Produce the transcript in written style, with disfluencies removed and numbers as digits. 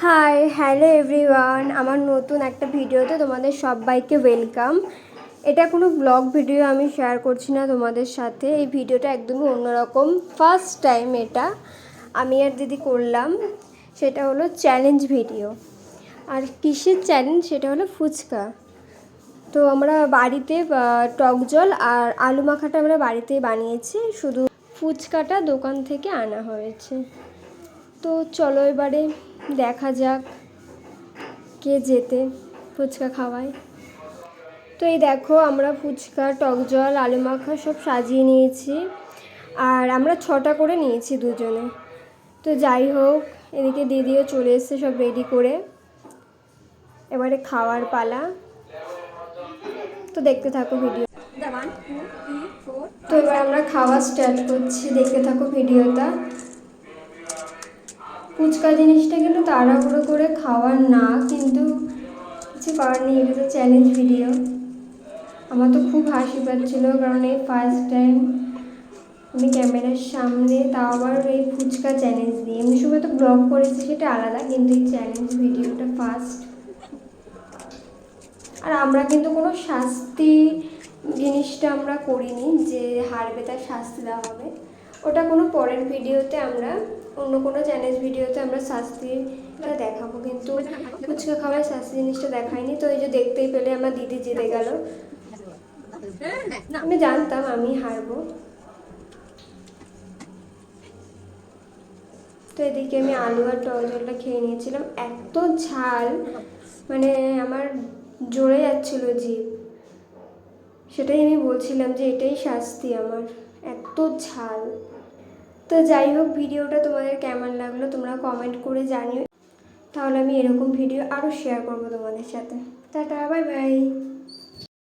High, hello everyone, আমার নতুন একটা ভিডিওতে তোমাদের সবাইকে ওয়েলকাম। এটা কোনো ব্লগ ভিডিও আমি শেয়ার করছি না তোমাদের সাথে। এই ভিডিওটা একদমই অন্যরকম, ফার্স্ট টাইম এটা আমি আর দিদি করলাম। সেটা হলো চ্যালেঞ্জ ভিডিও। আর কিসের চ্যালেঞ্জ? সেটা হলো ফুচকা। তো আমরা বাড়িতে টক জল আর আলু মাখাটা আমরা বাড়িতেই বানিয়েছি, শুধু ফুচকাটা দোকান থেকে আনা হয়েছে। তো চলো এবারে দেখা যাক কে জেতে ফুচকা খাওয়ায়। তো এই দেখো, আমরা ফুচকা, টক জল, আলু মাখা সব সাজিয়ে নিয়েছি, আর আমরা 6টা করে নিয়েছি দুজনে। তো যাই হোক, এদিকে দিদিও চলে এসছে সব রেডি করে। এবারে খাওয়ার পালা, তো দেখতে থাকো ভিডিও। তো এবার আমরা খাওয়া স্টার্ট করছি, দেখতে থাকো ভিডিওটা। ফুচকা জিনিসটা কিন্তু তাড়াহুড়ো করে খাওয়ার না, কিন্তু কিছু করার নেই, এটা তো চ্যালেঞ্জ ভিডিও। আমার তো খুব হাসি পাচ্ছিলো, কারণ এই ফার্স্ট টাইম আমি ক্যামেরার সামনে, তাও আবার এই ফুচকা চ্যালেঞ্জ দিয়ে। এমনি সময় তো ব্লগ করেছি, সেটা আলাদা, কিন্তু এই চ্যালেঞ্জ ভিডিওটা ফার্স্ট। আর আমরা কিন্তু কোনো শাস্তি জিনিসটা আমরা করিনি যে হারবে তার শাস্তি দেওয়া হবে। ওটা কোনো পরের ভিডিওতে, আমরা অন্য কোনো চ্যালেঞ্জ ভিডিওতে আমরা শাস্তিটা দেখাবো, কিন্তু ফুচকা খাওয়ার শাস্তি জিনিসটা দেখাইনি। তো এই যে দেখতেই পেলে আমার দিদি জিতে গেল। আমি জানতাম আমি হারবো। তো এদিকে আমি আলু আর টক জলটা খেয়ে নিয়েছিলাম, এত ঝাল, মানে আমার জ্বলে যাচ্ছিল জিভ। সেটাই আমি বলছিলাম যে এটাই শাস্তি আমার, এত ঝাল। তো যাই হোক, ভিডিওটা তোমাদের কেমন লাগলো তোমরা কমেন্ট করে জানিও, তাহলে আমি এরকম ভিডিও আরও শেয়ার করবো তোমাদের সাথে। Tata, bye bye.